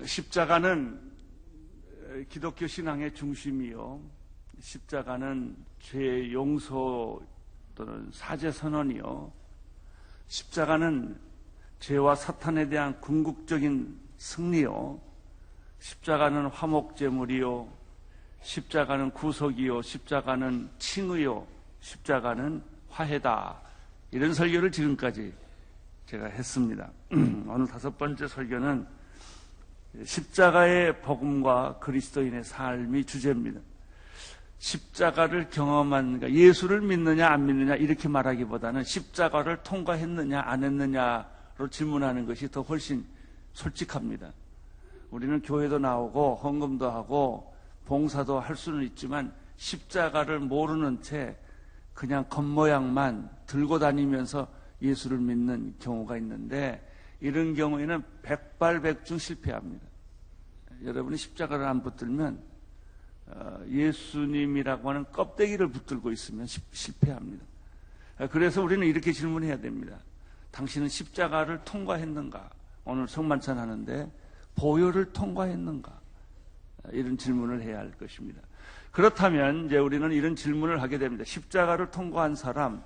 십자가는 기독교 신앙의 중심이요, 십자가는 죄 용서 또는 사죄 선언이요, 십자가는 죄와 사탄에 대한 궁극적인 승리요, 십자가는 화목제물이요, 십자가는 구속이요, 십자가는 칭의요, 십자가는 화해다. 이런 설교를 지금까지 제가 했습니다. 오늘 5번째 설교는 십자가의 복음과 그리스도인의 삶이 주제입니다. 십자가를 경험한, 그러니까 예수를 믿느냐 안 믿느냐 이렇게 말하기보다는 십자가를 통과했느냐 안 했느냐로 질문하는 것이 더 훨씬 솔직합니다. 우리는 교회도 나오고 헌금도 하고 봉사도 할 수는 있지만 십자가를 모르는 채 그냥 겉모양만 들고 다니면서 예수를 믿는 경우가 있는데, 이런 경우에는 백발백중 실패합니다. 여러분이 십자가를 안 붙들면 예수님이라고 하는 껍데기를 붙들고 있으면 실패합니다. 그래서 우리는 이렇게 질문해야 됩니다. 당신은 십자가를 통과했는가? 오늘 성만찬 하는데 보혈을 통과했는가? 이런 질문을 해야 할 것입니다. 그렇다면 이제 우리는 이런 질문을 하게 됩니다. 십자가를 통과한 사람,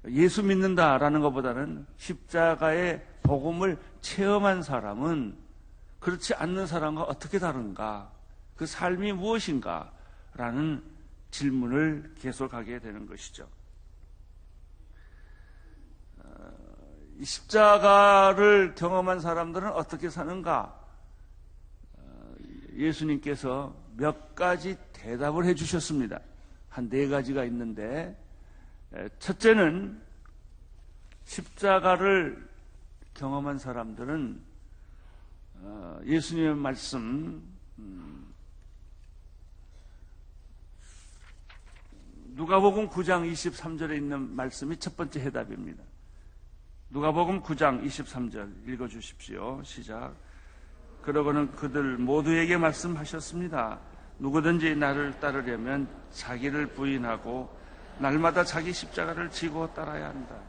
예수 믿는다라는 것보다는 십자가의 복음을 체험한 사람은 그렇지 않는 사람과 어떻게 다른가? 그 삶이 무엇인가? 라는 질문을 계속하게 되는 것이죠. 이 십자가를 경험한 사람들은 어떻게 사는가? 예수님께서 몇 가지 대답을 해 주셨습니다. 한 4가지가 있는데, 첫째는 십자가를 경험한 사람들은 예수님의 말씀, 누가복음 9장 23절에 있는 말씀이 첫 번째 해답입니다. 누가복음 9장 23절 읽어주십시오. 시작. 그러고는 그들 모두에게 말씀하셨습니다. 누구든지 나를 따르려면 자기를 부인하고 날마다 자기 십자가를 지고 따라야 한다.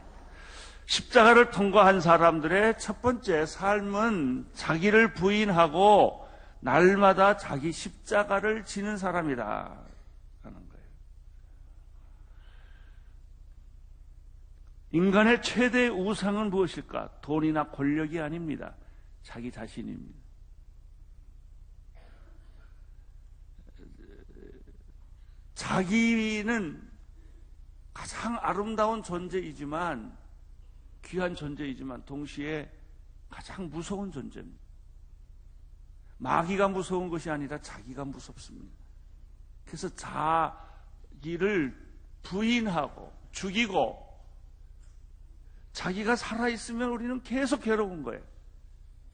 십자가를 통과한 사람들의 첫 번째 삶은 자기를 부인하고 날마다 자기 십자가를 지는 사람이다 하는 거예요. 인간의 최대 우상은 무엇일까? 돈이나 권력이 아닙니다. 자기 자신입니다. 자기는 가장 아름다운 존재이지만, 귀한 존재이지만 동시에 가장 무서운 존재입니다. 마귀가 무서운 것이 아니라 자기가 무섭습니다. 그래서 자기를 부인하고 죽이고, 자기가 살아있으면 우리는 계속 괴로운 거예요.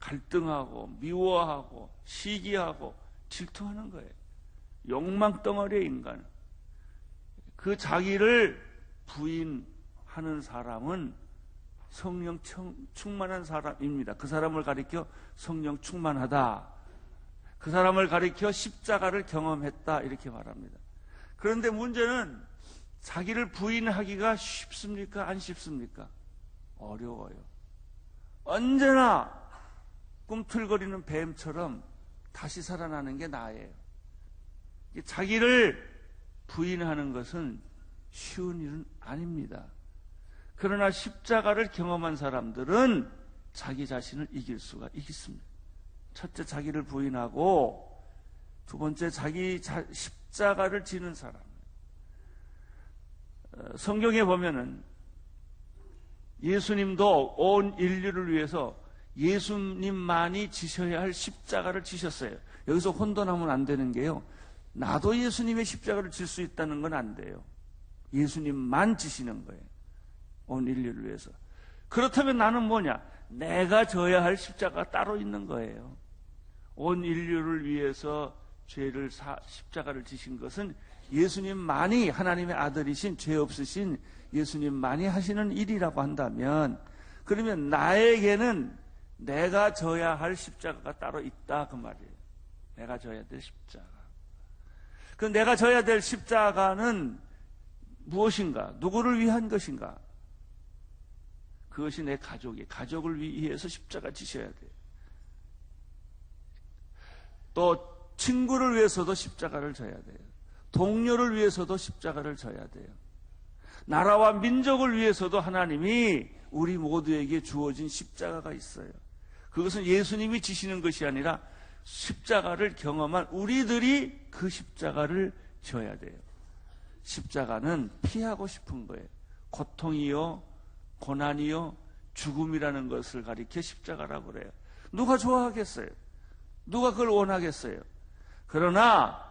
갈등하고 미워하고 시기하고 질투하는 거예요. 욕망덩어리의 인간은. 그 자기를 부인하는 사람은 성령 충만한 사람입니다. 그 사람을 가리켜 성령 충만하다. 그 사람을 가리켜 십자가를 경험했다. 이렇게 말합니다. 그런데 문제는 자기를 부인하기가 쉽습니까? 안 쉽습니까? 어려워요. 언제나 꿈틀거리는 뱀처럼 다시 살아나는 게 나예요. 자기를 부인하는 것은 쉬운 일은 아닙니다. 그러나 십자가를 경험한 사람들은 자기 자신을 이길 수가 있습니다. 첫째, 자기를 부인하고, 두 번째, 자기 십자가를 지는 사람. 성경에 보면은 예수님도 온 인류를 위해서 예수님만이 지셔야 할 십자가를 지셨어요. 여기서 혼돈하면 안 되는 게요, 나도 예수님의 십자가를 질 수 있다는 건 안 돼요. 예수님만 지시는 거예요. 온 인류를 위해서. 그렇다면 나는 뭐냐? 내가 져야 할 십자가가 따로 있는 거예요. 온 인류를 위해서 십자가를 지신 것은 예수님만이, 하나님의 아들이신 죄 없으신 예수님만이 하시는 일이라고 한다면, 그러면 나에게는 내가 져야 할 십자가가 따로 있다 그 말이에요. 내가 져야 될 십자가. 그 내가 져야 될 십자가는 무엇인가? 누구를 위한 것인가? 그것이 내 가족을 위해서 십자가 지셔야 돼요. 또 친구를 위해서도 십자가를 져야 돼요. 동료를 위해서도 십자가를 져야 돼요. 나라와 민족을 위해서도 하나님이 우리 모두에게 주어진 십자가가 있어요. 그것은 예수님이 지시는 것이 아니라 십자가를 경험한 우리들이 그 십자가를 져야 돼요. 십자가는 피하고 싶은 거예요. 고통이요, 고난이요, 죽음이라는 것을 가리켜 십자가라고 그래요. 누가 좋아하겠어요? 누가 그걸 원하겠어요? 그러나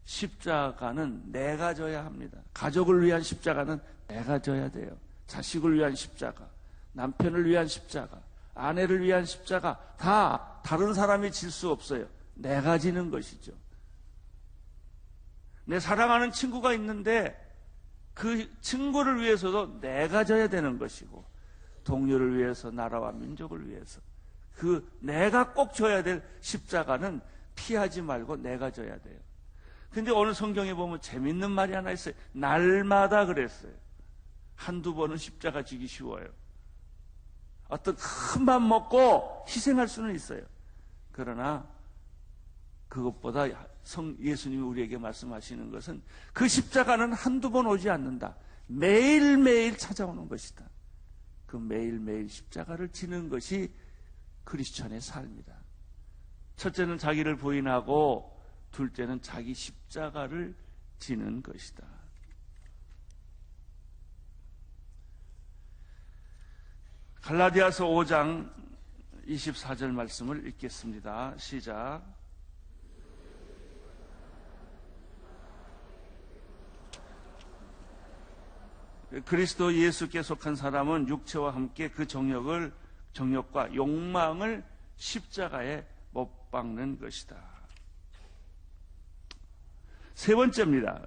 십자가는 내가 져야 합니다. 가족을 위한 십자가는 내가 져야 돼요. 자식을 위한 십자가, 남편을 위한 십자가, 아내를 위한 십자가 다 다른 사람이 질 수 없어요. 내가 지는 것이죠. 내 사랑하는 친구가 있는데 그 친구를 위해서도 내가 져야 되는 것이고, 동료를 위해서, 나라와 민족을 위해서 그 내가 꼭 져야 될 십자가는 피하지 말고 내가 져야 돼요. 근데 오늘 성경에 보면 재밌는 말이 하나 있어요. 날마다 그랬어요. 한두 번은 십자가 지기 쉬워요. 어떤 큰 밥 먹고 희생할 수는 있어요. 그러나 그것보다 예수님이 우리에게 말씀하시는 것은 그 십자가는 한두 번 오지 않는다. 매일매일 찾아오는 것이다. 그 매일매일 십자가를 지는 것이 크리스천의 삶이다. 첫째는 자기를 부인하고 둘째는 자기 십자가를 지는 것이다. 갈라디아서 5장 24절 말씀을 읽겠습니다. 시작. 그리스도 예수께 속한 사람은 육체와 함께 그 정욕과 욕망을 십자가에 못 박는 것이다. 세 번째입니다.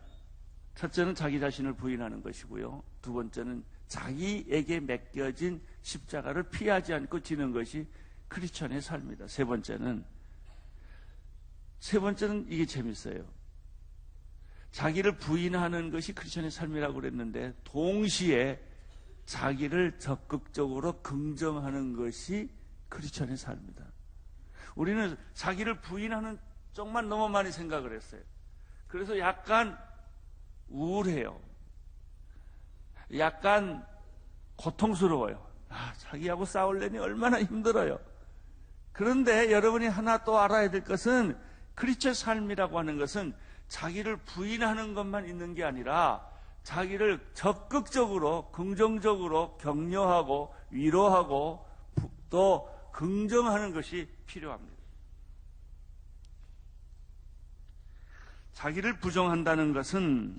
첫째는 자기 자신을 부인하는 것이고요. 두 번째는 자기에게 맡겨진 십자가를 피하지 않고 지는 것이 크리스천의 삶이다. 세 번째는 이게 재밌어요. 자기를 부인하는 것이 크리스천의 삶이라고 그랬는데 동시에 자기를 적극적으로 긍정하는 것이 크리스천의 삶이다. 우리는 자기를 부인하는 쪽만 너무 많이 생각을 했어요. 그래서 약간 우울해요. 약간 고통스러워요. 자기하고 싸우려니 얼마나 힘들어요. 그런데 여러분이 하나 또 알아야 될 것은 크리스천 삶이라고 하는 것은 자기를 부인하는 것만 있는 게 아니라 자기를 적극적으로 긍정적으로 격려하고 위로하고 또 긍정하는 것이 필요합니다. 자기를 부정한다는 것은,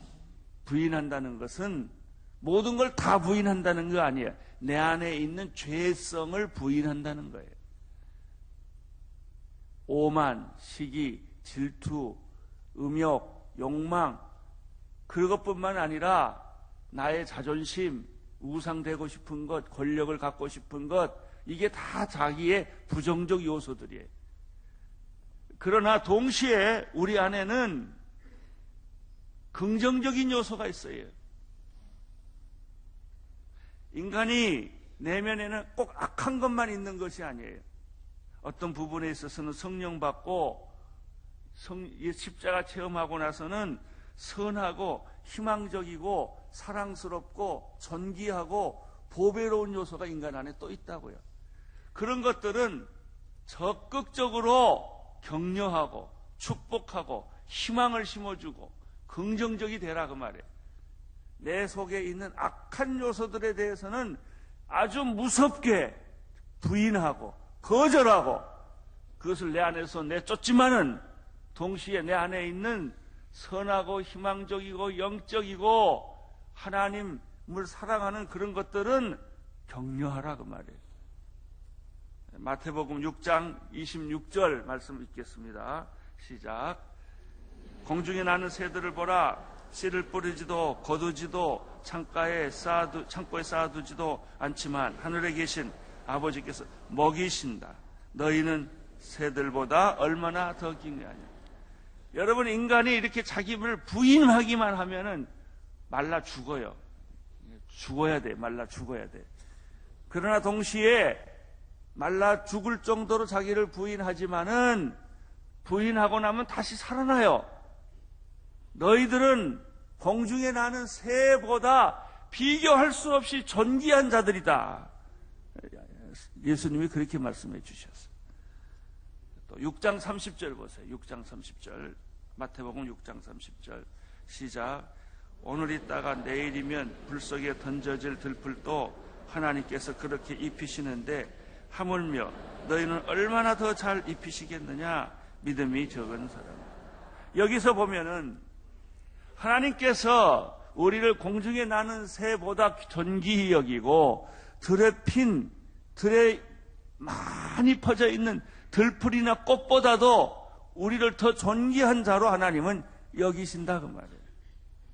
부인한다는 것은 모든 걸 다 부인한다는 거 아니에요. 내 안에 있는 죄성을 부인한다는 거예요. 오만, 시기, 질투, 음욕, 욕망, 그것뿐만 아니라 나의 자존심, 우상되고 싶은 것, 권력을 갖고 싶은 것, 이게 다 자기의 부정적 요소들이에요. 그러나 동시에 우리 안에는 긍정적인 요소가 있어요. 인간이 내면에는 꼭 악한 것만 있는 것이 아니에요. 어떤 부분에 있어서는 성령 받고 십자가 체험하고 나서는 선하고 희망적이고 사랑스럽고 존귀하고 보배로운 요소가 인간 안에 또 있다고요. 그런 것들은 적극적으로 격려하고 축복하고 희망을 심어주고 긍정적이 되라 그 말이에요. 내 속에 있는 악한 요소들에 대해서는 아주 무섭게 부인하고 거절하고 그것을 내 안에서 내쫓지만은 동시에 내 안에 있는 선하고 희망적이고 영적이고 하나님을 사랑하는 그런 것들은 격려하라 그 말이에요. 마태복음 6장 26절 말씀 읽겠습니다. 시작. 공중에 나는 새들을 보라. 씨를 뿌리지도 거두지도 창고에 쌓아두지도 않지만 하늘에 계신 아버지께서 먹이신다. 너희는 새들보다 얼마나 더 귀하냐. 여러분, 인간이 이렇게 자기를 부인하기만 하면은 말라 죽어요. 죽어야 돼. 말라 죽어야 돼. 그러나 동시에 말라 죽을 정도로 자기를 부인하지만은 부인하고 나면 다시 살아나요. 너희들은 공중에 나는 새보다 비교할 수 없이 존귀한 자들이다. 예수님이 그렇게 말씀해 주셨어요. 또 6장 30절 보세요. 6장 30절. 마태복음 6장 30절. 시작. 오늘 있다가 내일이면 불 속에 던져질 들풀도 하나님께서 그렇게 입히시는데 하물며 너희는 얼마나 더 잘 입히시겠느냐. 믿음이 적은 사람. 여기서 보면은 하나님께서 우리를 공중에 나는 새보다 존귀히 여기고 들에 많이 퍼져 있는 들풀이나 꽃보다도 우리를 더 존귀한 자로 하나님은 여기신다 그 말이에요.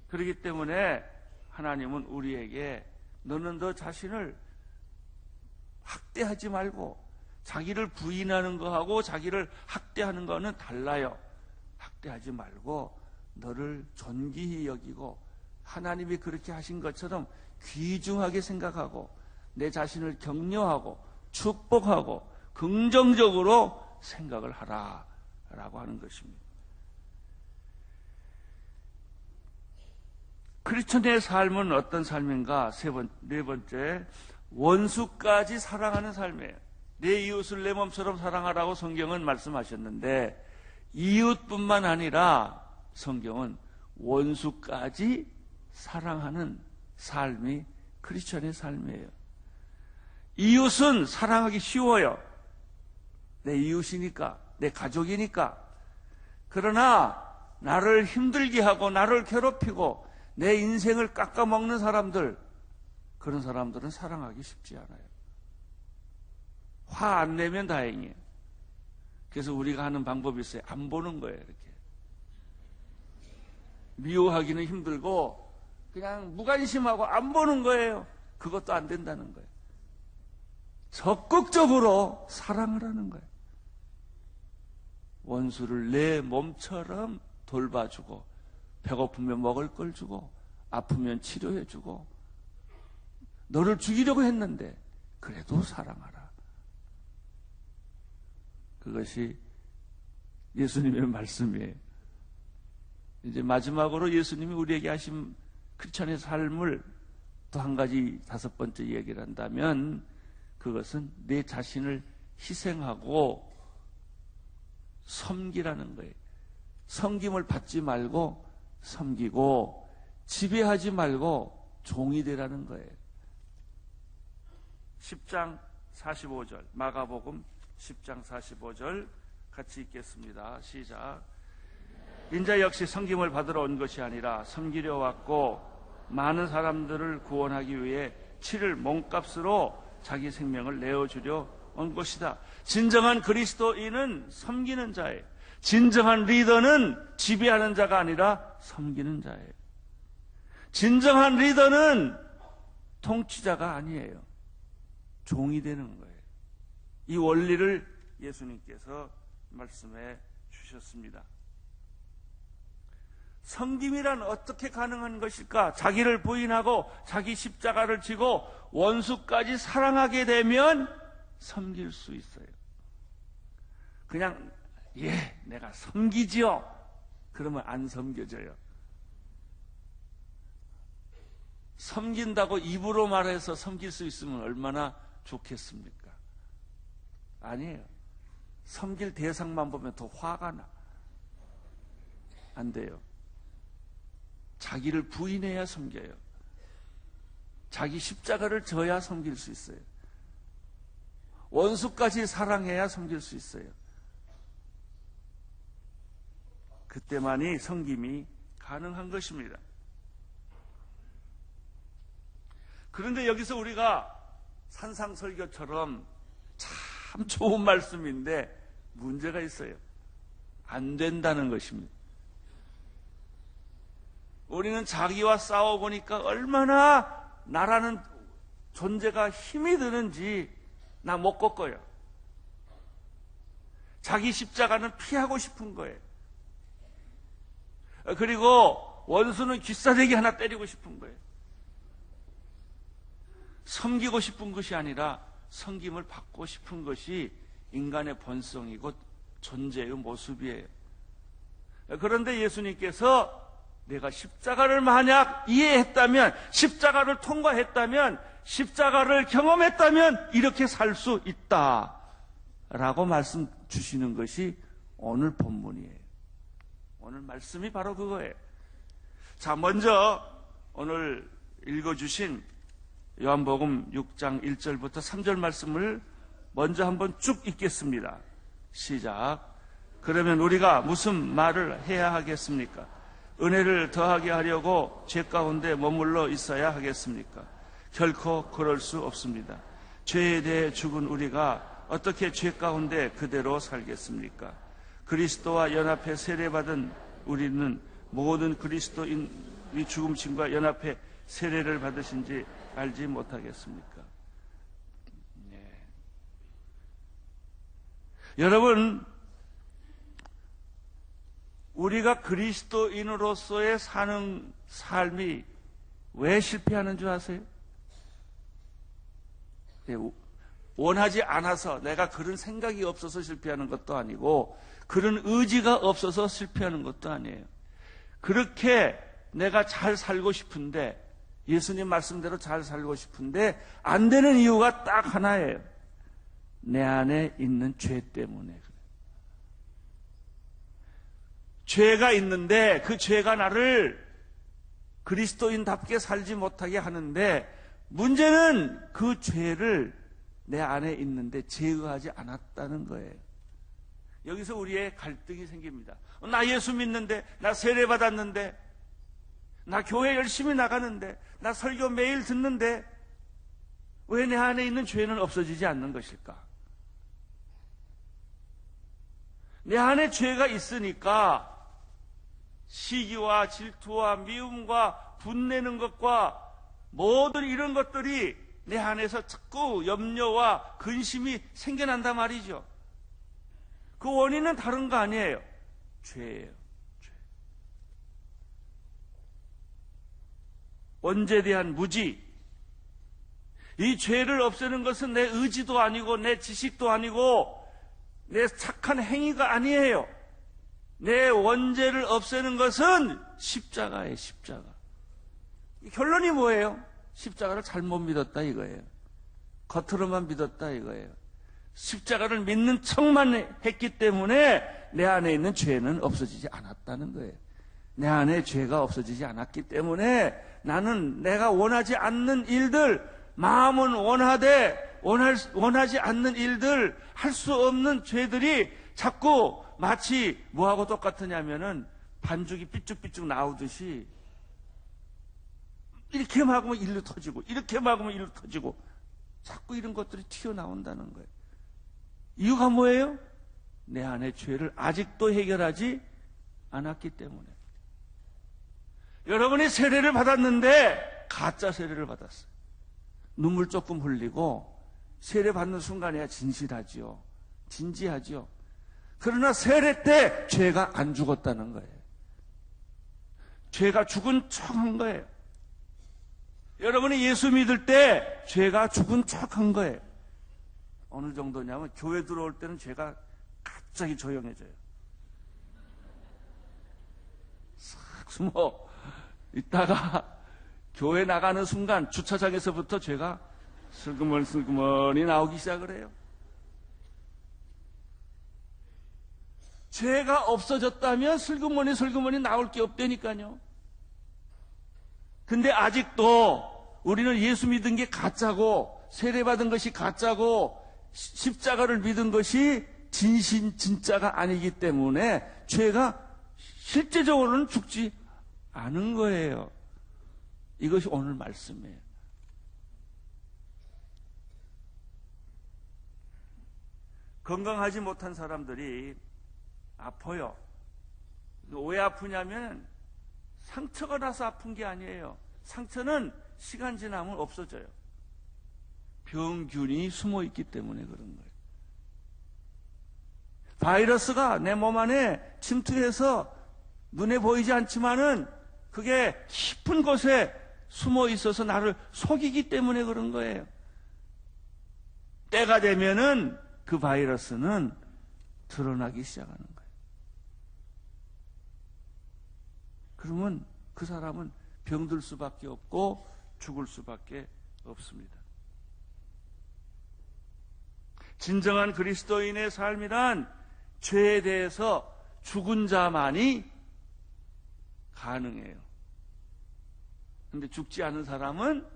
그렇기 때문에 하나님은 우리에게 너는 너 자신을 학대하지 말고, 자기를 부인하는 거하고 자기를 학대하는 거는 달라요. 학대하지 말고 너를 존귀히 여기고 하나님이 그렇게 하신 것처럼 귀중하게 생각하고 내 자신을 격려하고 축복하고 긍정적으로 생각을 하라라고 하는 것입니다. 크리스천의 삶은 어떤 삶인가? 네 번째, 원수까지 사랑하는 삶이에요. 내 이웃을 내 몸처럼 사랑하라고 성경은 말씀하셨는데, 이웃뿐만 아니라 성경은 원수까지 사랑하는 삶이 크리스천의 삶이에요. 이웃은 사랑하기 쉬워요. 내 이웃이니까, 내 가족이니까. 그러나 나를 힘들게 하고 나를 괴롭히고 내 인생을 깎아먹는 사람들, 그런 사람들은 사랑하기 쉽지 않아요. 화 안 내면 다행이에요. 그래서 우리가 하는 방법이 있어요. 안 보는 거예요. 이렇게 미워하기는 힘들고 그냥 무관심하고 안 보는 거예요. 그것도 안 된다는 거예요. 적극적으로 사랑을 하는 거예요. 원수를 내 몸처럼 돌봐주고, 배고프면 먹을 걸 주고, 아프면 치료해주고, 너를 죽이려고 했는데 그래도 사랑하라. 그것이 예수님의 말씀이에요. 이제 마지막으로 예수님이 우리에게 하신 크리스천의 삶을 또 한 가지, 다섯 번째 얘기를 한다면, 그것은 내 자신을 희생하고 섬기라는 거예요. 섬김을 받지 말고 섬기고, 지배하지 말고 종이 되라는 거예요. 10장 45절, 마가복음 10장 45절 같이 읽겠습니다. 시작. 인자 역시 섬김을 받으러 온 것이 아니라 섬기려 왔고 많은 사람들을 구원하기 위해 치를 몸값으로 자기 생명을 내어주려 온 것이다. 진정한 그리스도인은 섬기는 자예요. 진정한 리더는 지배하는 자가 아니라 섬기는 자예요. 진정한 리더는 통치자가 아니에요. 종이 되는 거예요. 이 원리를 예수님께서 말씀해 주셨습니다. 섬김이란 어떻게 가능한 것일까? 자기를 부인하고 자기 십자가를 지고 원수까지 사랑하게 되면 섬길 수 있어요. 그냥 내가 섬기지요. 그러면 안 섬겨져요. 섬긴다고 입으로 말해서 섬길 수 있으면 얼마나 좋겠습니까? 아니에요. 섬길 대상만 보면 더 화가 나. 안 돼요. 자기를 부인해야 섬겨요. 자기 십자가를 져야 섬길 수 있어요. 원수까지 사랑해야 섬길 수 있어요. 그때만이 섬김이 가능한 것입니다. 그런데 여기서 우리가 산상설교처럼 참 좋은 말씀인데 문제가 있어요. 안 된다는 것입니다. 우리는 자기와 싸워보니까 얼마나 나라는 존재가 힘이 드는지 나 못 꺾어요. 자기 십자가는 피하고 싶은 거예요. 그리고 원수는 귀싸대기 하나 때리고 싶은 거예요. 섬기고 싶은 것이 아니라 섬김을 받고 싶은 것이 인간의 본성이고 존재의 모습이에요. 그런데 예수님께서 내가 십자가를 만약 이해했다면, 십자가를 통과했다면, 십자가를 경험했다면 이렇게 살 수 있다라고 말씀 주시는 것이 오늘 본문이에요. 오늘 말씀이 바로 그거예요. 자, 먼저 오늘 읽어주신 요한복음 6장 1절부터 3절 말씀을 먼저 한번 쭉 읽겠습니다. 시작. 그러면 우리가 무슨 말을 해야 하겠습니까? 은혜를 더하게 하려고 죄 가운데 머물러 있어야 하겠습니까? 결코 그럴 수 없습니다. 죄에 대해 죽은 우리가 어떻게 죄 가운데 그대로 살겠습니까? 그리스도와 연합해 세례받은 우리는 모든 그리스도인이 죽음침과 연합해 세례를 받으신지 알지 못하겠습니까? 네. 여러분, 우리가 그리스도인으로서의 사는 삶이 왜 실패하는 줄 아세요? 원하지 않아서, 내가 그런 생각이 없어서 실패하는 것도 아니고, 그런 의지가 없어서 실패하는 것도 아니에요. 그렇게 내가 잘 살고 싶은데, 예수님 말씀대로 잘 살고 싶은데 안 되는 이유가 딱 하나예요. 내 안에 있는 죄 때문에 그래요. 죄가 있는데 그 죄가 나를 그리스도인답게 살지 못하게 하는데, 문제는 그 죄를 내 안에 있는데 제어하지 않았다는 거예요. 여기서 우리의 갈등이 생깁니다. 나 예수 믿는데, 나 세례 받았는데, 나 교회 열심히 나가는데, 나 설교 매일 듣는데 왜 내 안에 있는 죄는 없어지지 않는 것일까? 내 안에 죄가 있으니까 시기와 질투와 미움과 분내는 것과 모든 이런 것들이 내 안에서 자꾸 염려와 근심이 생겨난단 말이죠. 그 원인은 다른 거 아니에요. 죄예요. 죄. 원죄에 대한 무지. 이 죄를 없애는 것은 내 의지도 아니고 내 지식도 아니고 내 착한 행위가 아니에요. 내 원죄를 없애는 것은 십자가예요. 십자가. 결론이 뭐예요? 십자가를 잘못 믿었다 이거예요. 겉으로만 믿었다 이거예요. 십자가를 믿는 척만 했기 때문에 내 안에 있는 죄는 없어지지 않았다는 거예요. 내 안에 죄가 없어지지 않았기 때문에 나는 내가 원하지 않는 일들, 마음은 원하되 원하지 않는 일들, 할 수 없는 죄들이 자꾸 마치 뭐하고 똑같으냐면은 반죽이 삐쭉삐쭉 나오듯이 이렇게 막으면 일로 터지고 이렇게 막으면 일로 터지고 자꾸 이런 것들이 튀어나온다는 거예요. 이유가 뭐예요? 내 안의 죄를 아직도 해결하지 않았기 때문에. 여러분이 세례를 받았는데 가짜 세례를 받았어요. 눈물 조금 흘리고 세례 받는 순간에야 진실하지요. 진지하지요. 그러나 세례 때 죄가 안 죽었다는 거예요. 죄가 죽은 척한 거예요. 여러분이 예수 믿을 때 죄가 죽은 척한 거예요. 어느 정도냐면 교회 들어올 때는 죄가 갑자기 조용해져요. 싹 숨어 있다가 교회 나가는 순간 주차장에서부터 죄가 슬그머니 나오기 시작을 해요. 죄가 없어졌다면 슬그머니 나올 게 없다니까요. 근데 아직도 우리는 예수 믿은 게 가짜고 세례받은 것이 가짜고 십자가를 믿은 것이 진짜가 아니기 때문에 죄가 실제적으로는 죽지 않은 거예요. 이것이 오늘 말씀이에요. 건강하지 못한 사람들이 아파요. 왜 아프냐면 상처가 나서 아픈 게 아니에요. 상처는 시간 지나면 없어져요. 병균이 숨어 있기 때문에 그런 거예요. 바이러스가 내 몸 안에 침투해서 눈에 보이지 않지만은 그게 깊은 곳에 숨어 있어서 나를 속이기 때문에 그런 거예요. 때가 되면은 그 바이러스는 드러나기 시작하는 거예요. 그러면 그 사람은 병들 수밖에 없고 죽을 수밖에 없습니다. 진정한 그리스도인의 삶이란 죄에 대해서 죽은 자만이 가능해요. 그런데 죽지 않은 사람은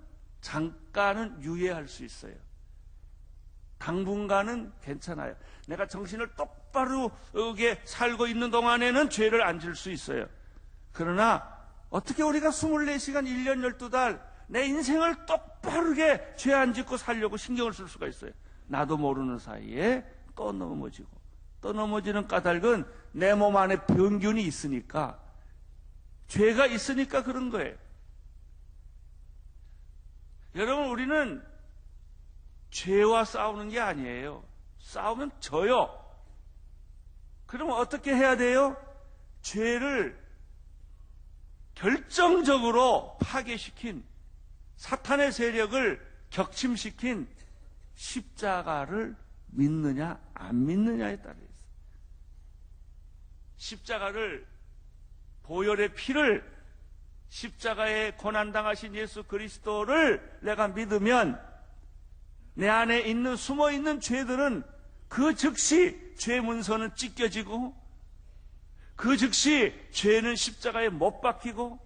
잠깐은 유예할 수 있어요. 당분간은 괜찮아요. 내가 정신을 똑바로 살고 있는 동안에는 죄를 안 질 수 있어요. 그러나 어떻게 우리가 24시간 1년 12달 내 인생을 똑바르게 죄 안 짓고 살려고 신경을 쓸 수가 있어요. 나도 모르는 사이에 또 넘어지고, 또 넘어지는 까닭은 내 몸 안에 병균이 있으니까, 죄가 있으니까 그런 거예요. 여러분, 우리는 죄와 싸우는 게 아니에요. 싸우면 져요. 그러면 어떻게 해야 돼요? 죄를 결정적으로 파괴시킨, 사탄의 세력을 격침시킨 십자가를 믿느냐 안 믿느냐에 따라 있어요. 십자가를, 보혈의 피를, 십자가에 고난당하신 예수 그리스도를 내가 믿으면 내 안에 있는 숨어있는 죄들은 그 즉시 죄 문서는 찢겨지고, 그 즉시 죄는 십자가에 못 박히고,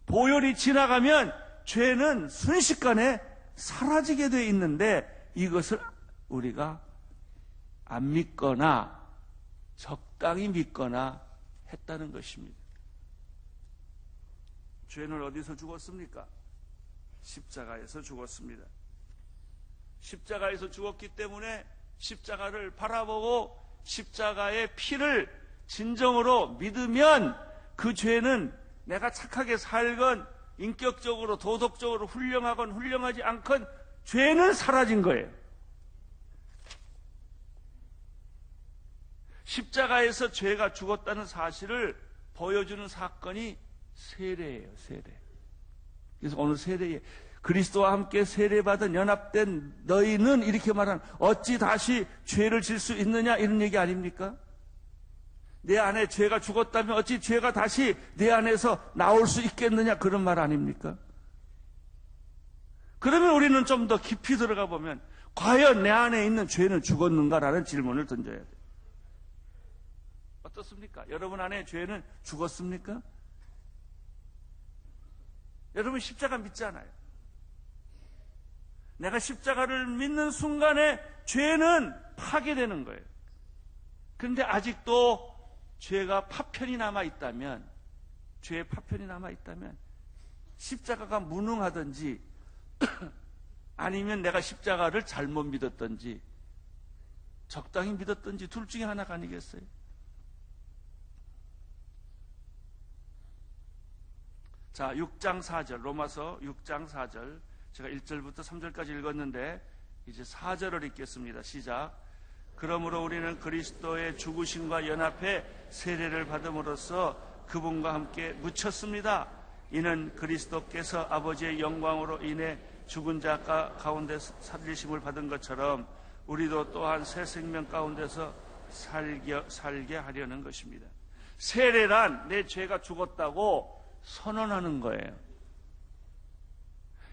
보혈이 지나가면 죄는 순식간에 사라지게 되어 있는데, 이것을 우리가 안 믿거나 적당히 믿거나 했다는 것입니다. 죄는 어디서 죽었습니까? 십자가에서 죽었습니다. 십자가에서 죽었기 때문에 십자가를 바라보고 십자가의 피를 진정으로 믿으면 그 죄는 내가 착하게 살건 인격적으로 도덕적으로 훌륭하건 훌륭하지 않건 죄는 사라진 거예요. 십자가에서 죄가 죽었다는 사실을 보여주는 사건이 세례예요. 세례. 그래서 오늘 세례에 그리스도와 함께 세례받은 연합된 너희는, 이렇게 말하는, 어찌 다시 죄를 질 수 있느냐, 이런 얘기 아닙니까? 내 안에 죄가 죽었다면 어찌 죄가 다시 내 안에서 나올 수 있겠느냐, 그런 말 아닙니까? 그러면 우리는 좀 더 깊이 들어가 보면 과연 내 안에 있는 죄는 죽었는가라는 질문을 던져야 돼요. 어떻습니까? 여러분 안에 죄는 죽었습니까? 여러분 십자가 믿잖아요. 내가 십자가를 믿는 순간에 죄는 파괴되는 거예요. 그런데 아직도 죄가 파편이 남아있다면, 죄의 파편이 남아있다면 십자가가 무능하든지 아니면 내가 십자가를 잘못 믿었든지 적당히 믿었든지 둘 중에 하나가 아니겠어요? 자, 6장 4절, 로마서 6장 4절, 제가 1절부터 3절까지 읽었는데 이제 4절을 읽겠습니다. 시작. 그러므로 우리는 그리스도의 죽으심과 연합해 세례를 받음으로써 그분과 함께 묻혔습니다. 이는 그리스도께서 아버지의 영광으로 인해 죽은 자 가운데서 살리심을 받은 것처럼 우리도 또한 새 생명 가운데서 살게 하려는 것입니다. 세례란 내 죄가 죽었다고 선언하는 거예요.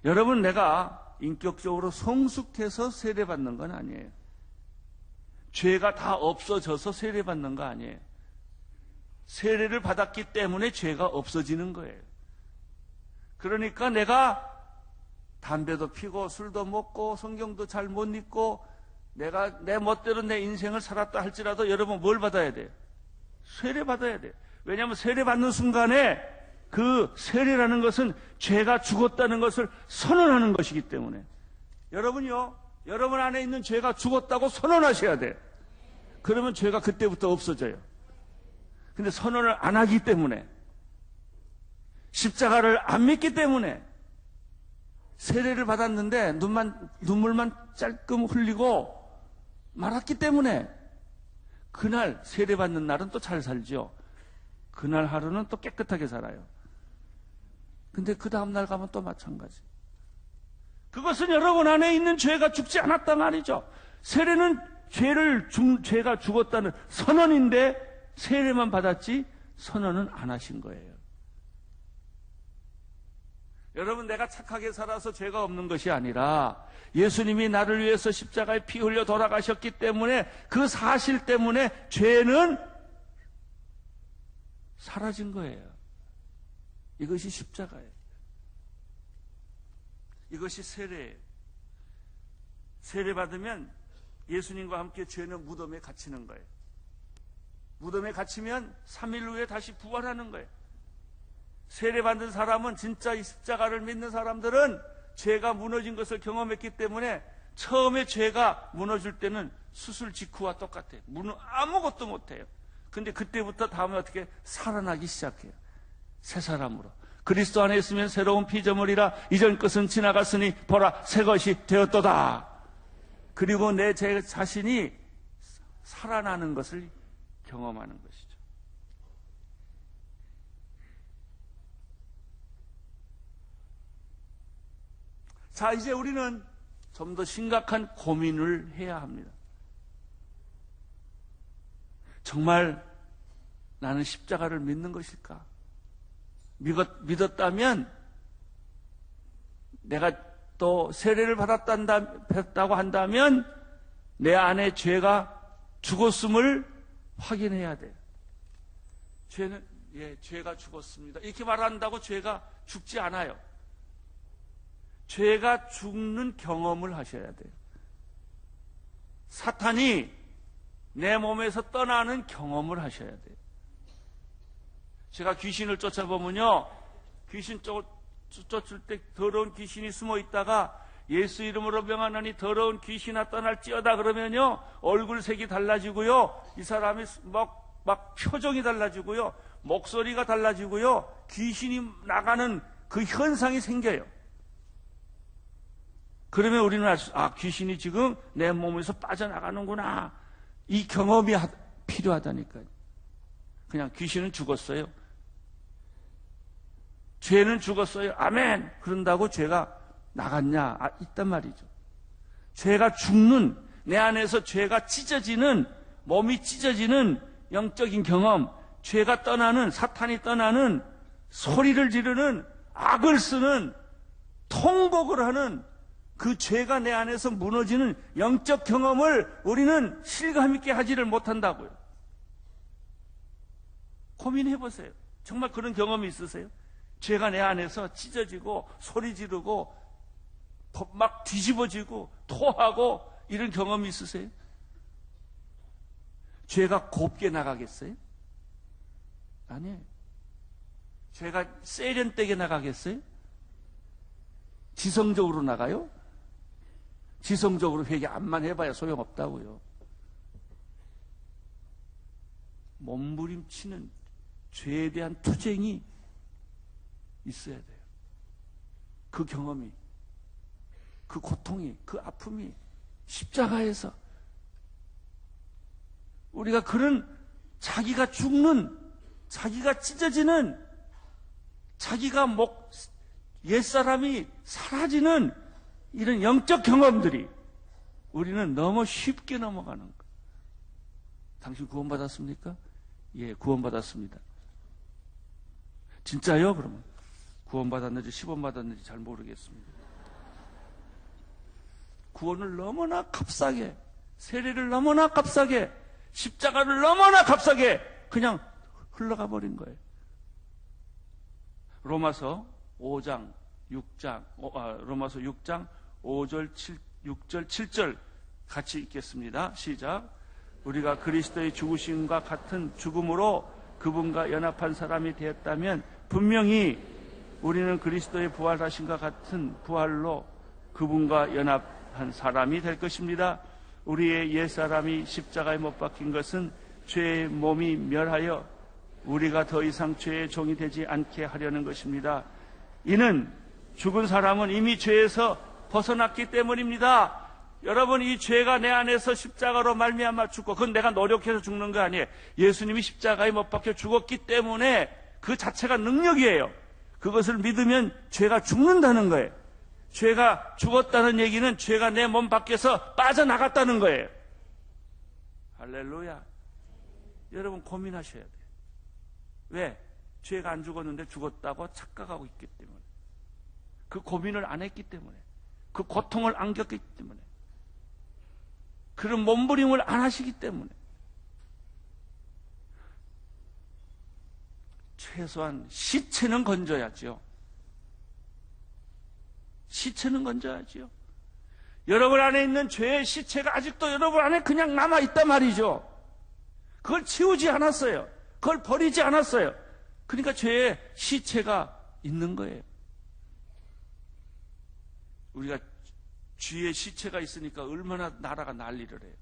여러분, 내가 인격적으로 성숙해서 세례받는 건 아니에요. 죄가 다 없어져서 세례받는 거 아니에요. 세례를 받았기 때문에 죄가 없어지는 거예요. 그러니까 내가 담배도 피고 술도 먹고 성경도 잘 못 읽고 내가 내 멋대로 내 인생을 살았다 할지라도 여러분 뭘 받아야 돼요? 세례 받아야 돼요. 왜냐하면 세례 받는 순간에 그 세례라는 것은 죄가 죽었다는 것을 선언하는 것이기 때문에, 여러분요, 여러분 안에 있는 죄가 죽었다고 선언하셔야 돼요. 그러면 죄가 그때부터 없어져요. 근데 선언을 안 하기 때문에, 십자가를 안 믿기 때문에, 세례를 받았는데 눈물만 짤끔 흘리고 말았기 때문에 그날 세례 받는 날은 또 잘 살죠. 그날 하루는 또 깨끗하게 살아요. 근데 그 다음날 가면 또 마찬가지. 그것은 여러분 안에 있는 죄가 죽지 않았다 말이죠. 세례는 죄가 죽었다는 선언인데 세례만 받았지 선언은 안 하신 거예요. 여러분, 내가 착하게 살아서 죄가 없는 것이 아니라 예수님이 나를 위해서 십자가에 피 흘려 돌아가셨기 때문에 그 사실 때문에 죄는 사라진 거예요. 이것이 십자가예요. 이것이 세례예요. 세례 받으면 예수님과 함께 죄는 무덤에 갇히는 거예요. 무덤에 갇히면 3일 후에 다시 부활하는 거예요. 세례받은 사람은, 진짜 이 십자가를 믿는 사람들은 죄가 무너진 것을 경험했기 때문에 처음에 죄가 무너질 때는 수술 직후와 똑같아요. 아무것도 못해요. 근데 그때부터 다음에 어떻게 살아나기 시작해요. 새 사람으로. 그리스도 안에 있으면 새로운 피조물이라 이전 것은 지나갔으니 보라 새 것이 되었도다. 그리고 제 자신이 살아나는 것을 경험하는 것이죠. 자, 이제 우리는 좀 더 심각한 고민을 해야 합니다. 정말 나는 십자가를 믿는 것일까? 믿었다면 내가 또 세례를 받았다고 한다면 내 안에 죄가 죽었음을 확인해야 돼요. 죄가 죽었습니다. 이렇게 말한다고 죄가 죽지 않아요. 죄가 죽는 경험을 하셔야 돼요. 사탄이 내 몸에서 떠나는 경험을 하셔야 돼요. 제가 귀신을 쫓아보면요, 귀신 쫓을 때 더러운 귀신이 숨어 있다가 예수 이름으로 명하노니 더러운 귀신아 떠날지어다 그러면요, 얼굴색이 달라지고요, 이 사람이 막 표정이 달라지고요, 목소리가 달라지고요, 귀신이 나가는 그 현상이 생겨요. 그러면 우리는 귀신이 지금 내 몸에서 빠져나가는구나. 이 경험이 필요하다니까요. 그냥 귀신은 죽었어요. 죄는 죽었어요. 아멘. 그런다고 죄가 나갔냐? 있단 말이죠. 죄가 죽는, 내 안에서 죄가 찢어지는, 몸이 찢어지는 영적인 경험, 죄가 떠나는, 사탄이 떠나는, 소리를 지르는, 악을 쓰는, 통곡을 하는 그 죄가 내 안에서 무너지는 영적 경험을 우리는 실감있게 하지를 못한다고요. 고민해보세요. 정말 그런 경험이 있으세요? 죄가 내 안에서 찢어지고 소리 지르고 막 뒤집어지고 토하고 이런 경험이 있으세요? 죄가 곱게 나가겠어요? 아니에요. 죄가 세련되게 나가겠어요? 지성적으로 나가요? 지성적으로 회개 암만 해봐야 소용없다고요. 몸부림치는 죄에 대한 투쟁이 있어야 돼요. 그 경험이, 그 고통이, 그 아픔이 십자가에서 우리가 그런 자기가 죽는, 자기가 찢어지는, 자기가 옛사람이 사라지는 이런 영적 경험들이 우리는 너무 쉽게 넘어가는 거예요. 당신 구원받았습니까? 예, 구원받았습니다. 진짜요? 그러면 구원받았는지 10원 받았는지 잘 모르겠습니다. 구원을 너무나 값싸게, 세례를 너무나 값싸게, 십자가를 너무나 값싸게 그냥 흘러가 버린 거예요. 로마서 6장 5절 6절 7절 같이 읽겠습니다. 시작. 우리가 그리스도의 죽으심과 같은 죽음으로 그분과 연합한 사람이 되었다면 분명히 우리는 그리스도의 부활하심과 같은 부활로 그분과 연합한 사람이 될 것입니다. 우리의 옛사람이 십자가에 못 박힌 것은 죄의 몸이 멸하여 우리가 더 이상 죄의 종이 되지 않게 하려는 것입니다. 이는 죽은 사람은 이미 죄에서 벗어났기 때문입니다. 여러분, 이 죄가 내 안에서 십자가로 말미암아 죽고, 그건 내가 노력해서 죽는 거 아니에요. 예수님이 십자가에 못 박혀 죽었기 때문에 그 자체가 능력이에요. 그것을 믿으면 죄가 죽는다는 거예요. 죄가 죽었다는 얘기는 죄가 내 몸 밖에서 빠져나갔다는 거예요. 할렐루야. 여러분 고민하셔야 돼요. 왜? 죄가 안 죽었는데 죽었다고 착각하고 있기 때문에. 그 고민을 안 했기 때문에. 그 고통을 안 겪기 때문에. 그런 몸부림을 안 하시기 때문에. 최소한 시체는 건져야죠. 시체는 건져야죠. 여러분 안에 있는 죄의 시체가 아직도 여러분 안에 그냥 남아있단 말이죠. 그걸 치우지 않았어요. 그걸 버리지 않았어요. 그러니까 죄의 시체가 있는 거예요. 우리가 쥐의 시체가 있으니까 얼마나 나라가 난리를 해요.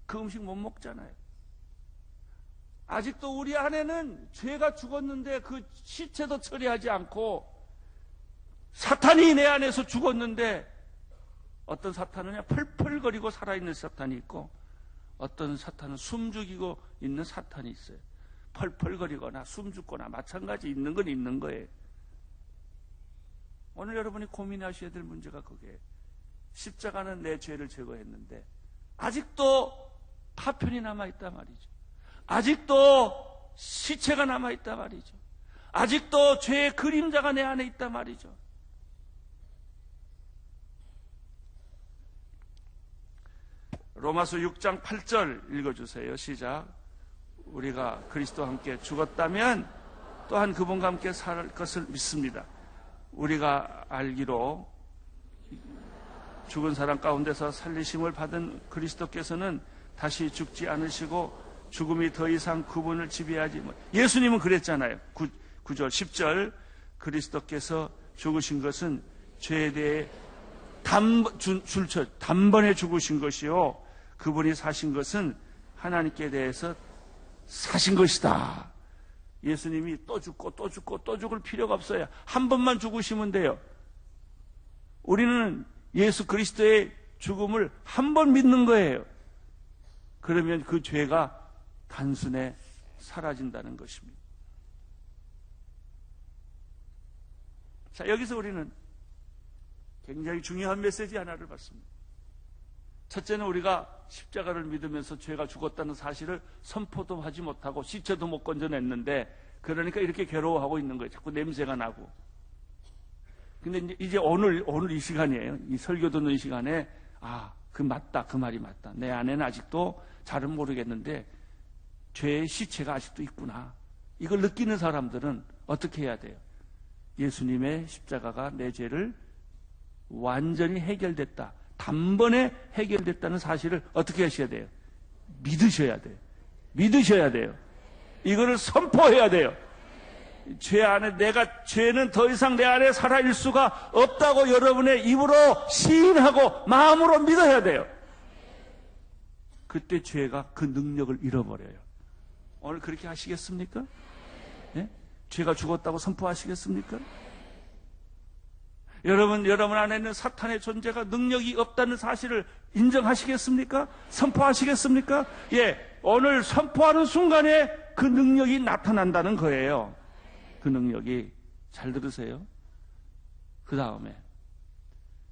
그 음식 못 먹잖아요. 아직도 우리 안에는 죄가 죽었는데 그 시체도 처리하지 않고 사탄이 내 안에서 죽었는데 어떤 사탄은요 펄펄거리고 살아있는 사탄이 있고 어떤 사탄은 숨죽이고 있는 사탄이 있어요. 펄펄거리거나 숨죽거나 마찬가지 있는 건 있는 거예요. 오늘 여러분이 고민하셔야 될 문제가 그게 십자가는 내 죄를 제거했는데 아직도 파편이 남아있단 말이죠. 아직도 시체가 남아있단 말이죠. 아직도 죄의 그림자가 내 안에 있단 말이죠. 로마서 6장 8절 읽어주세요. 시작. 우리가 그리스도와 함께 죽었다면 또한 그분과 함께 살 것을 믿습니다. 우리가 알기로 죽은 사람 가운데서 살리심을 받은 그리스도께서는 다시 죽지 않으시고 죽음이 더 이상 그분을 지배하지 못. 예수님은 그랬잖아요. 9절 10절 그리스도께서 죽으신 것은 죄에 대해 단번에 죽으신 것이요 그분이 사신 것은 하나님께 대해서 사신 것이다. 예수님이 또 죽고 또 죽고 또 죽을 필요가 없어요. 한 번만 죽으시면 돼요. 우리는 예수 그리스도의 죽음을 한 번 믿는 거예요. 그러면 그 죄가 단순에 사라진다는 것입니다. 자, 여기서 우리는 굉장히 중요한 메시지 하나를 받습니다. 첫째는 우리가 십자가를 믿으면서 죄가 죽었다는 사실을 선포도 하지 못하고 시체도 못 건져냈는데 그러니까 이렇게 괴로워하고 있는 거예요. 자꾸 냄새가 나고. 근데 이제 오늘 이 시간이에요. 이 설교 듣는 이 시간에 그 말이 맞다. 내 안에는 아직도 잘은 모르겠는데 죄의 시체가 아직도 있구나. 이걸 느끼는 사람들은 어떻게 해야 돼요? 예수님의 십자가가 내 죄를 완전히 해결됐다. 단번에 해결됐다는 사실을 어떻게 하셔야 돼요? 믿으셔야 돼요. 믿으셔야 돼요. 이거를 선포해야 돼요. 죄는 더 이상 내 안에 살아있을 수가 없다고 여러분의 입으로 시인하고 마음으로 믿어야 돼요. 그때 죄가 그 능력을 잃어버려요. 오늘 그렇게 하시겠습니까? 네? 죄가 죽었다고 선포하시겠습니까? 여러분 안에 있는 사탄의 존재가 능력이 없다는 사실을 인정하시겠습니까? 선포하시겠습니까? 예, 오늘 선포하는 순간에 그 능력이 나타난다는 거예요. 그 능력이. 잘 들으세요. 그 다음에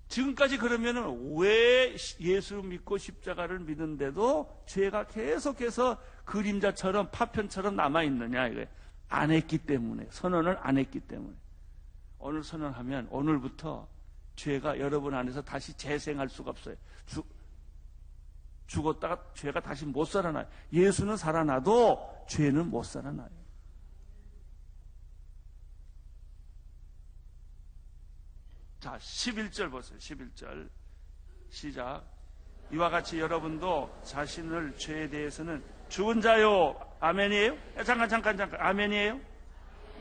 지금까지 그러면은 왜 예수 믿고 십자가를 믿는데도 죄가 계속해서 그림자처럼 파편처럼 남아있느냐 이거예요. 안 했기 때문에. 선언을 안 했기 때문에. 오늘 선언하면 오늘부터 죄가 여러분 안에서 다시 재생할 수가 없어요. 죽었다가 죄가 다시 못 살아나요. 예수는 살아나도 죄는 못 살아나요. 자, 11절 보세요. 11절 시작. 이와 같이 여러분도 자신을 죄에 대해서는 죽은 자요. 아멘이에요? 잠깐. 아멘이에요?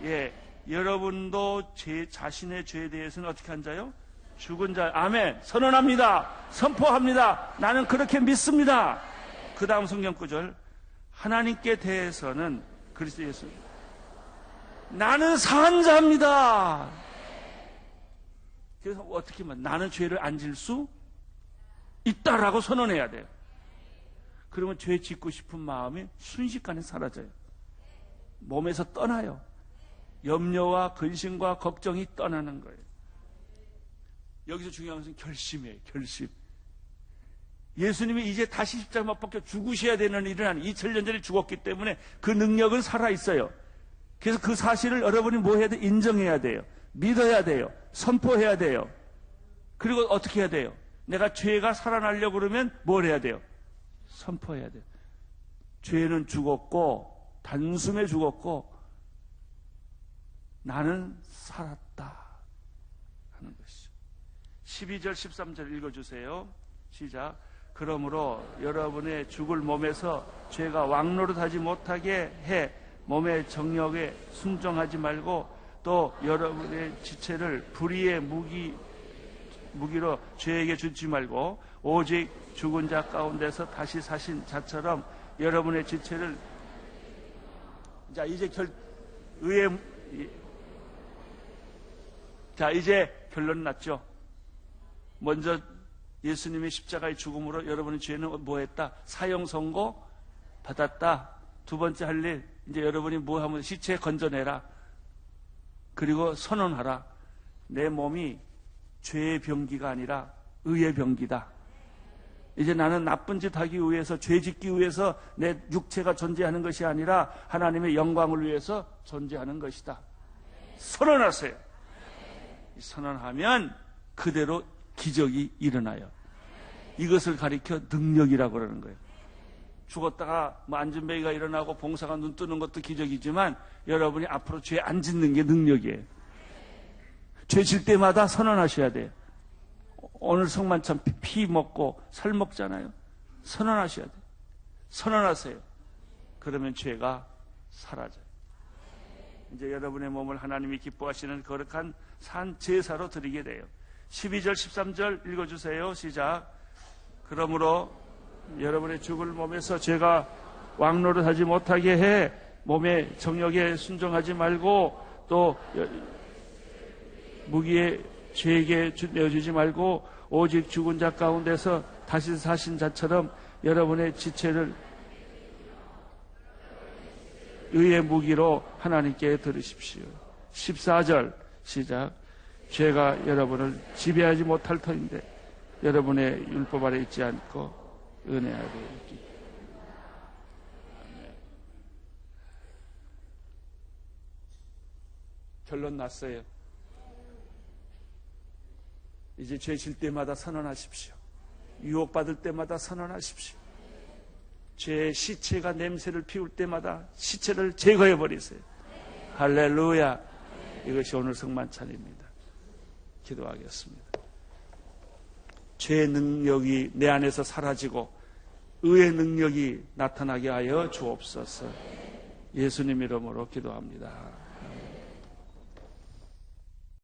예. 여러분도 자신의 죄에 대해서는 어떻게 한 자요? 죽은 자. 아멘. 선언합니다. 선포합니다. 나는 그렇게 믿습니다. 그 다음 성경 구절. 하나님께 대해서는 그리스도 예수. 나는 산 자입니다. 그래서 어떻게 하면 나는 죄를 안 질 수 있다라고 선언해야 돼요. 그러면 죄 짓고 싶은 마음이 순식간에 사라져요. 몸에서 떠나요. 염려와 근심과 걱정이 떠나는 거예요. 여기서 중요한 것은 결심이에요. 결심. 예수님이 이제 다시 십자가 못 박혀 죽으셔야 되는 일은 아니에요. 2000년 전에 죽었기 때문에 그 능력은 살아있어요. 그래서 그 사실을 여러분이 뭐 해야 돼요? 인정해야 돼요. 믿어야 돼요. 선포해야 돼요. 그리고 어떻게 해야 돼요? 내가 죄가 살아나려고 그러면 뭘 해야 돼요? 선포해야 돼요. 죄는 죽었고 단숨에 죽었고 나는 살았다 하는 것이죠. 12절 13절 읽어주세요. 시작. 그러므로 여러분의 죽을 몸에서 죄가 왕노릇하지 못하게 해 몸의 정욕에 순종하지 말고 또 여러분의 지체를 불의의 무기로 죄에게 주지 말고 오직 죽은 자 가운데서 다시 사신 자처럼 여러분의 지체를 이제 결론 났죠. 먼저 예수님의 십자가의 죽음으로 여러분의 죄는 뭐 했다? 사형 선고 받았다. 두 번째 할 일, 이제 여러분이 뭐 하면 시체 건져내라. 그리고 선언하라. 내 몸이 죄의 병기가 아니라 의의 병기다. 이제 나는 나쁜 짓 하기 위해서, 죄 짓기 위해서 내 육체가 존재하는 것이 아니라 하나님의 영광을 위해서 존재하는 것이다. 선언하세요. 선언하면 그대로 기적이 일어나요. 이것을 가리켜 능력이라고 그러는 거예요. 죽었다가 안전뱅이가 일어나고 봉사가 눈 뜨는 것도 기적이지만 여러분이 앞으로 죄 안 짓는 게 능력이에요. 죄 질 때마다 선언하셔야 돼요. 오늘 성만찬 피 먹고 살 먹잖아요. 선언하셔야 돼요. 선언하세요. 그러면 죄가 사라져요. 이제 여러분의 몸을 하나님이 기뻐하시는 거룩한 산 제사로 드리게 돼요. 12절 13절 읽어주세요. 시작. 그러므로 여러분의 죽을 몸에서 죄가 왕노릇하지 못하게 해 몸의 정욕에 순종하지 말고 또 무기에 죄에게 내어주지 말고 오직 죽은 자 가운데서 다시 사신 자처럼 여러분의 지체를 의의 무기로 하나님께 드리십시오. 14절 시작. 죄가 여러분을 지배하지 못할 터인데 여러분의 율법 아래 있지 않고 은혜 아래 있기. 결론 났어요. 이제 죄 질 때마다 선언하십시오. 유혹받을 때마다 선언하십시오. 죄의 시체가 냄새를 피울 때마다 시체를 제거해 버리세요. 할렐루야. 이것이 오늘 성만찬입니다. 기도하겠습니다. 죄의 능력이 내 안에서 사라지고 의의 능력이 나타나게 하여 주옵소서. 예수님 이름으로 기도합니다.